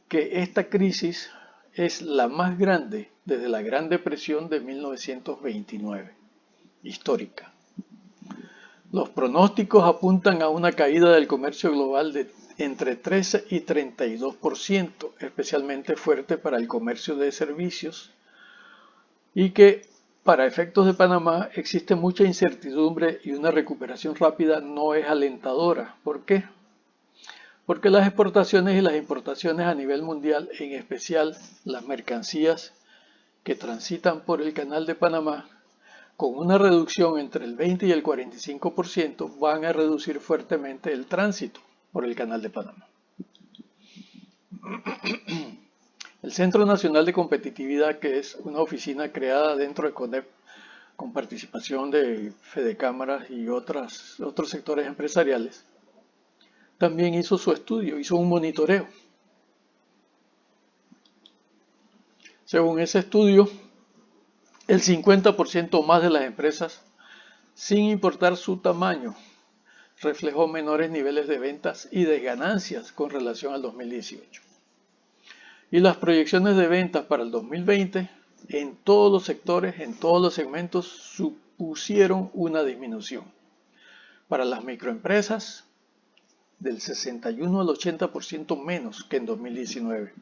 que esta crisis es la más grande desde la Gran Depresión de 1929, histórica. Los pronósticos apuntan a una caída del comercio global de entre 13 y 32%, especialmente fuerte para el comercio de servicios, y que para efectos de Panamá existe mucha incertidumbre y una recuperación rápida no es alentadora. ¿Por qué? Porque las exportaciones y las importaciones a nivel mundial, en especial las mercancías que transitan por el Canal de Panamá, con una reducción entre el 20 y el 45%, van a reducir fuertemente el tránsito por el Canal de Panamá. El Centro Nacional de Competitividad, que es una oficina creada dentro de CONEP con participación de Fedecámaras y otros sectores empresariales, también hizo su estudio, hizo un monitoreo. Según ese estudio, el 50% más de las empresas, sin importar su tamaño, reflejó menores niveles de ventas y de ganancias con relación al 2018. Y las proyecciones de ventas para el 2020 en todos los sectores, en todos los segmentos, supusieron una disminución. Para las microempresas, del 61 al 80% menos que en 2019.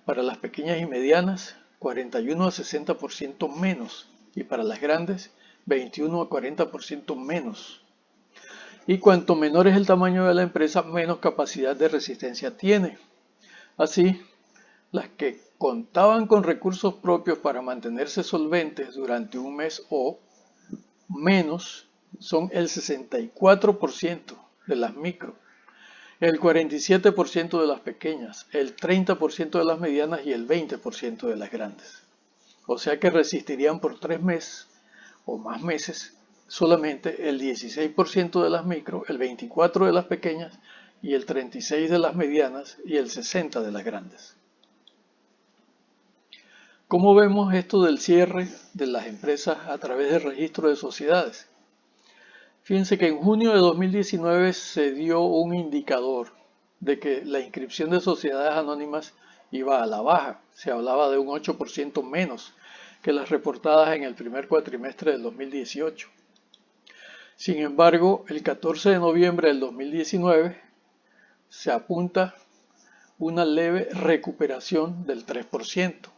Para las pequeñas y medianas, 41 a 60% menos. Y para las grandes, 21 a 40% menos. Y cuanto menor es el tamaño de la empresa, menos capacidad de resistencia tiene. Así, las que contaban con recursos propios para mantenerse solventes durante un mes o menos son el 64% de las micro, el 47% de las pequeñas, el 30% de las medianas y el 20% de las grandes. O sea que resistirían por 3 meses o más meses solamente el 16% de las micro, el 24% de las pequeñas y el 36% de las medianas y el 60% de las grandes. ¿Cómo vemos esto del cierre de las empresas a través del registro de sociedades? Fíjense que en junio de 2019 se dio un indicador de que la inscripción de sociedades anónimas iba a la baja. Se hablaba de un 8% menos que las reportadas en el primer cuatrimestre del 2018. Sin embargo, el 14 de noviembre del 2019 se apunta una leve recuperación del 3%.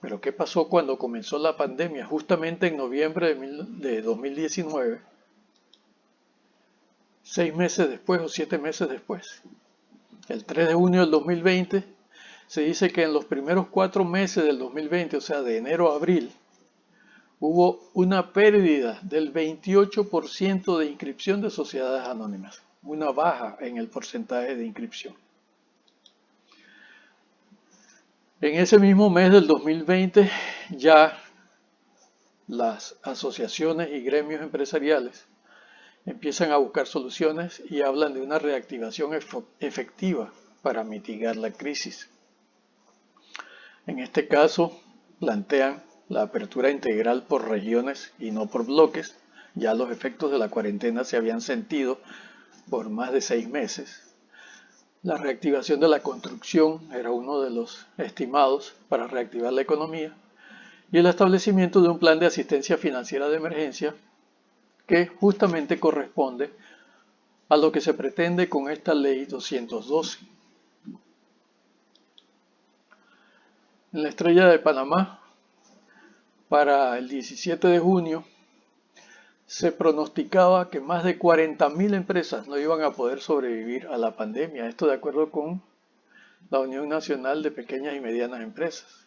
Pero ¿qué pasó cuando comenzó la pandemia? Justamente en noviembre de 2019, 6 meses después o 7 meses después, el 3 de junio del 2020, se dice que en los primeros 4 meses del 2020, o sea, de enero a abril, hubo una pérdida del 28% de inscripción de sociedades anónimas, una baja en el porcentaje de inscripción. En ese mismo mes del 2020 ya las asociaciones y gremios empresariales empiezan a buscar soluciones y hablan de una reactivación efectiva para mitigar la crisis. En este caso plantean la apertura integral por regiones y no por bloques. Ya los efectos de la cuarentena se habían sentido por más de 6 meses. La reactivación de la construcción era uno de los estimados para reactivar la economía y el establecimiento de un plan de asistencia financiera de emergencia que justamente corresponde a lo que se pretende con esta ley 212. En la Estrella de Panamá, para el 17 de junio, se pronosticaba que más de 40.000 empresas no iban a poder sobrevivir a la pandemia. Esto de acuerdo con la Unión Nacional de Pequeñas y Medianas Empresas.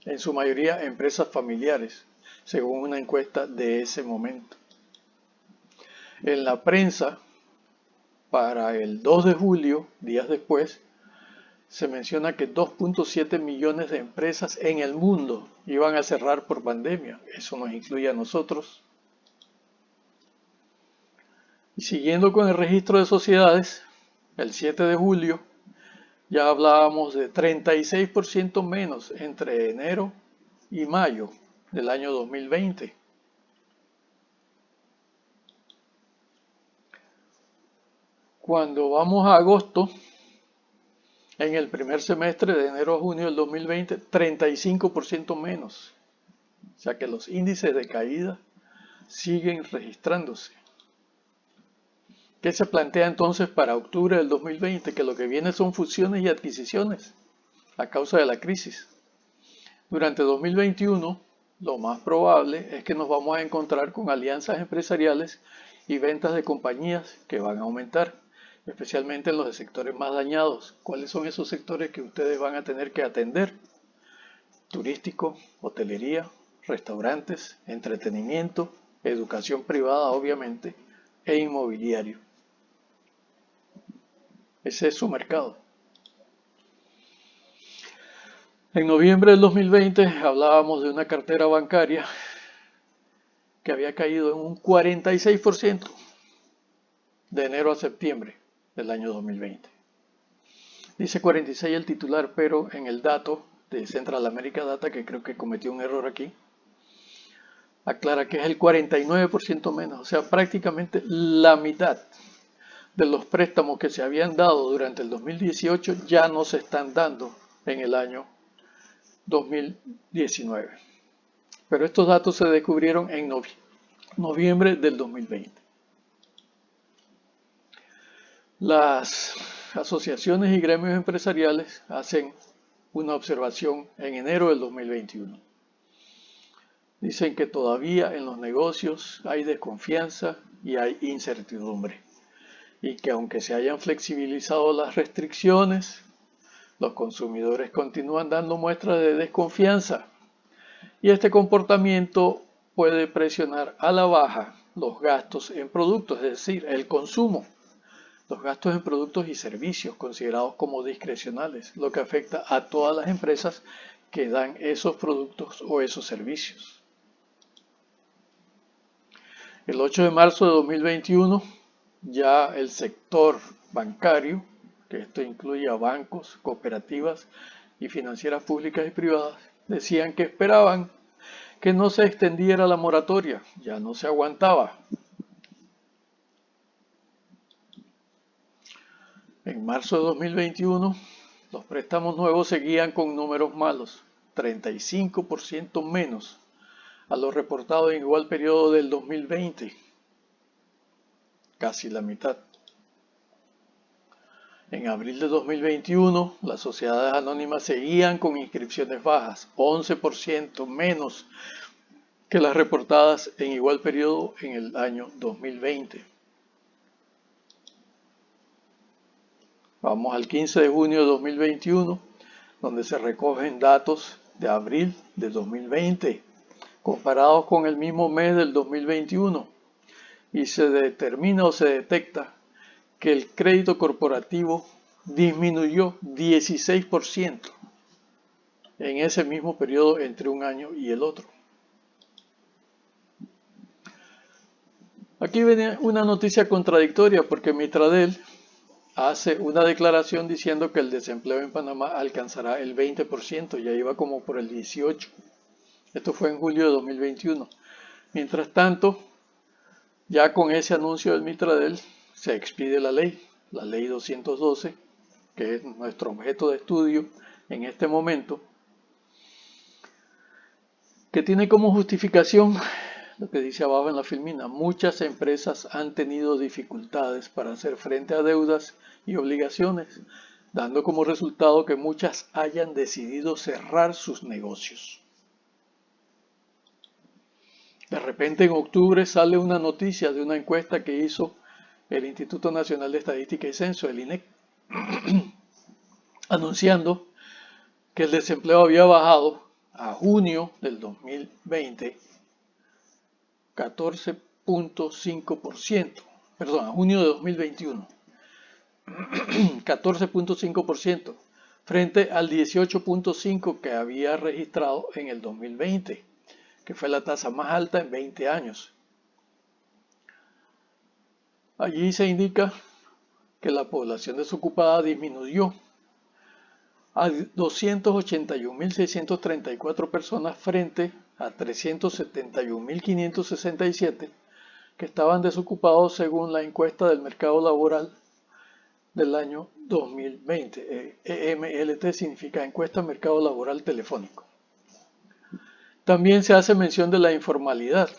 En su mayoría empresas familiares, según una encuesta de ese momento. En la prensa, para el 2 de julio, días después, se menciona que 2.7 millones de empresas en el mundo iban a cerrar por pandemia. Eso nos incluye a nosotros. Y siguiendo con el registro de sociedades, el 7 de julio ya hablábamos de 36% menos entre enero y mayo del año 2020. Cuando vamos a agosto, en el primer semestre de enero a junio del 2020, 35% menos. O sea que los índices de caída siguen registrándose. ¿Qué se plantea entonces para octubre del 2020? Que lo que viene son fusiones y adquisiciones a causa de la crisis. Durante 2021 lo más probable es que nos vamos a encontrar con alianzas empresariales y ventas de compañías que van a aumentar, especialmente en los sectores más dañados. ¿Cuáles son esos sectores que ustedes van a tener que atender? Turístico, hotelería, restaurantes, entretenimiento, educación privada obviamente, e inmobiliario. Ese es su mercado. En noviembre del 2020 hablábamos de una cartera bancaria que había caído en un 46% de enero a septiembre del año 2020. Dice 46 el titular, pero en el dato de Central America Data, que creo que cometió un error aquí, aclara que es el 49% menos, o sea, prácticamente la mitad de los préstamos que se habían dado durante el 2018 ya no se están dando en el año 2019. Pero estos datos se descubrieron en noviembre del 2020. Las asociaciones y gremios empresariales hacen una observación en enero del 2021. Dicen que todavía en los negocios hay desconfianza y hay incertidumbre, y que aunque se hayan flexibilizado las restricciones, los consumidores continúan dando muestras de desconfianza, y este comportamiento puede presionar a la baja los gastos en productos, es decir, el consumo. Los gastos en productos y servicios considerados como discrecionales, lo que afecta a todas las empresas que dan esos productos o esos servicios. El 8 de marzo de 2021, ya el sector bancario, que esto incluye a bancos, cooperativas y financieras públicas y privadas, decían que esperaban que no se extendiera la moratoria, ya no se aguantaba. En marzo de 2021, los préstamos nuevos seguían con números malos, 35% menos a lo reportado en igual periodo del 2020, casi la mitad. En abril de 2021, las sociedades anónimas seguían con inscripciones bajas, 11% menos que las reportadas en igual periodo en el año 2020. Vamos al 15 de junio de 2021, donde se recogen datos de abril de 2020, comparados con el mismo mes del 2021, y se determina o se detecta que el crédito corporativo disminuyó 16% en ese mismo periodo entre un año y el otro. Aquí viene una noticia contradictoria porque Mitradel hace una declaración diciendo que el desempleo en Panamá alcanzará el 20%, ya iba como por el 18%. Esto fue en julio de 2021. Mientras tanto, ya con ese anuncio del Mitradel se expide la ley 212, que es nuestro objeto de estudio en este momento, que tiene como justificación lo que dice abajo en la filmina: muchas empresas han tenido dificultades para hacer frente a deudas y obligaciones, dando como resultado que muchas hayan decidido cerrar sus negocios. De repente en octubre sale una noticia de una encuesta que hizo el Instituto Nacional de Estadística y Censo, el INEC, anunciando que el desempleo había bajado a junio del 2020 14.5%, perdón, a junio de 2021, 14.5%, frente al 18.5% que había registrado en el 2020, que fue la tasa más alta en 20 años. Allí se indica que la población desocupada disminuyó a 281.634 personas frente a 371.567 que estaban desocupados según la encuesta del mercado laboral del año 2020. EMLT significa Encuesta Mercado Laboral Telefónico. También se hace mención de la informalidad.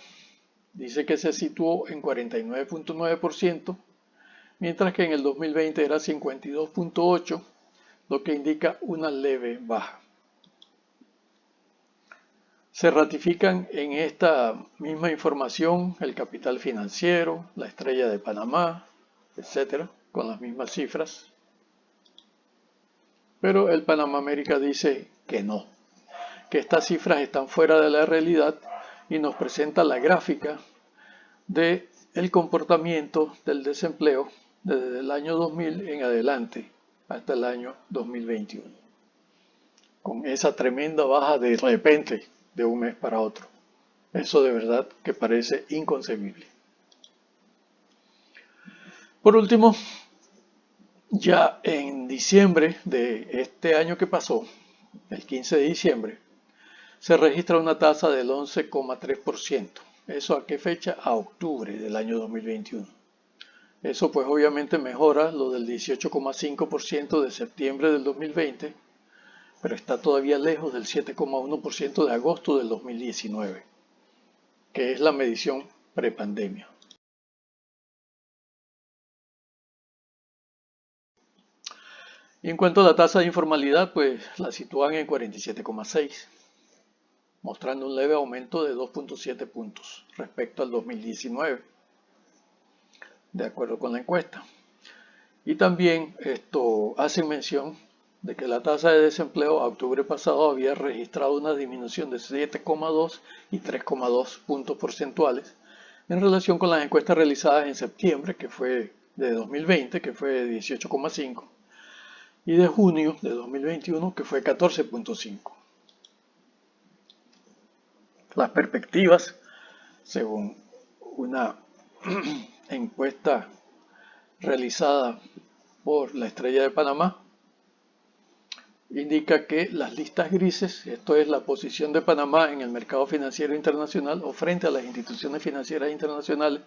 Dice que se situó en 49.9%, mientras que en el 2020 era 52.8%, lo que indica una leve baja. Se ratifican en esta misma información el capital financiero, la estrella de Panamá, etcétera, con las mismas cifras. Pero el Panamá América dice que no, que estas cifras están fuera de la realidad y nos presenta la gráfica de el comportamiento del desempleo desde el año 2000 en adelante hasta el año 2021, con esa tremenda baja de repente de un mes para otro. Eso de verdad que parece inconcebible. Por último, ya en diciembre de este año que pasó, el 15 de diciembre, se registra una tasa del 11,3%. ¿Eso a qué fecha? A octubre del año 2021. Eso pues obviamente mejora lo del 18,5% de septiembre del 2020, pero está todavía lejos del 7,1% de agosto del 2019, que es la medición prepandemia. Y en cuanto a la tasa de informalidad, pues la sitúan en 47,6, mostrando un leve aumento de 2,7 puntos respecto al 2019, de acuerdo con la encuesta. Y también esto hace mención de que la tasa de desempleo a octubre pasado había registrado una disminución de 7,2 y 3,2 puntos porcentuales en relación con las encuestas realizadas en septiembre, que fue de 2020, que fue de 18,5, y de junio de 2021, que fue 14,5. Las perspectivas, según una encuesta realizada por la Estrella de Panamá, indica que las listas grises, esto es la posición de Panamá en el mercado financiero internacional o frente a las instituciones financieras internacionales,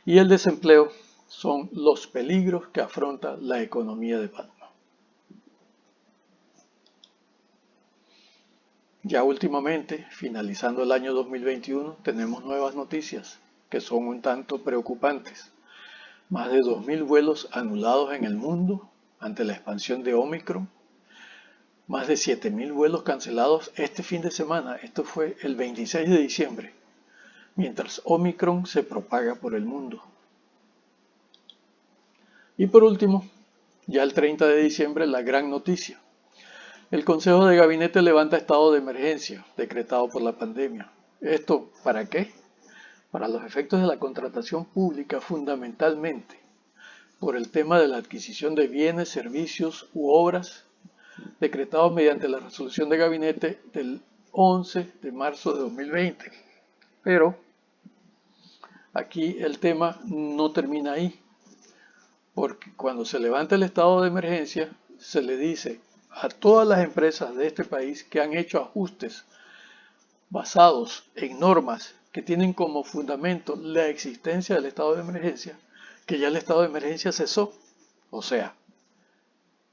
y el desempleo son los peligros que afronta la economía de Panamá. Ya últimamente, finalizando el año 2021, tenemos nuevas noticias que son un tanto preocupantes. Más de 2.000 vuelos anulados en el mundo ante la expansión de Omicron. Más de 7.000 vuelos cancelados este fin de semana. Esto fue el 26 de diciembre, mientras Omicron se propaga por el mundo. Y por último, ya el 30 de diciembre, la gran noticia. El Consejo de Gabinete levanta estado de emergencia decretado por la pandemia. ¿Esto para qué? Para los efectos de la contratación pública, fundamentalmente por el tema de la adquisición de bienes, servicios u obras, decretados mediante la resolución de gabinete del 11 de marzo de 2020. Pero aquí el tema no termina ahí, porque cuando se levanta el estado de emergencia, se le dice a todas las empresas de este país que han hecho ajustes basados en normas que tienen como fundamento la existencia del estado de emergencia, que ya el estado de emergencia cesó. O sea,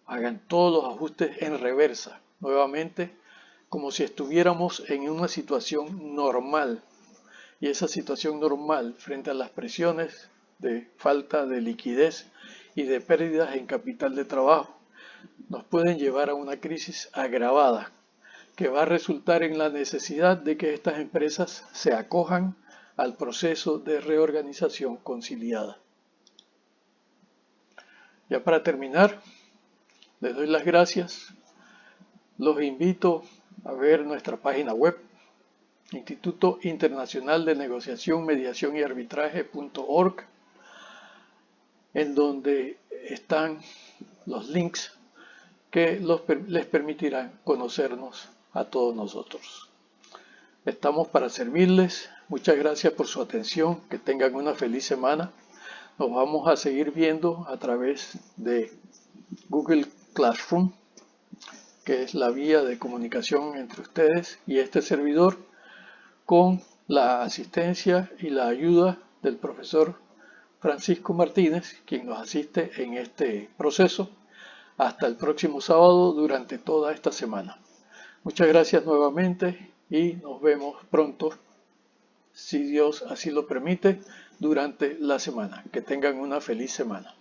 hagan todos los ajustes en reversa, nuevamente, como si estuviéramos en una situación normal. Y esa situación normal, frente a las presiones de falta de liquidez y de pérdidas en capital de trabajo, nos pueden llevar a una crisis agravada que va a resultar en la necesidad de que estas empresas se acojan al proceso de reorganización conciliada. Ya para terminar, les doy las gracias. Los invito a ver nuestra página web, Instituto Internacional de Negociación, Mediación y Arbitraje.org, en donde están los links que les permitirán conocernos a todos nosotros. Estamos para servirles. Muchas gracias por su atención. Que tengan una feliz semana. Nos vamos a seguir viendo a través de Google Classroom, que es la vía de comunicación entre ustedes y este servidor, con la asistencia y la ayuda del profesor Francisco Martínez, quien nos asiste en este proceso. Hasta el próximo sábado durante toda esta semana. Muchas gracias nuevamente y nos vemos pronto, si Dios así lo permite, durante la semana. Que tengan una feliz semana.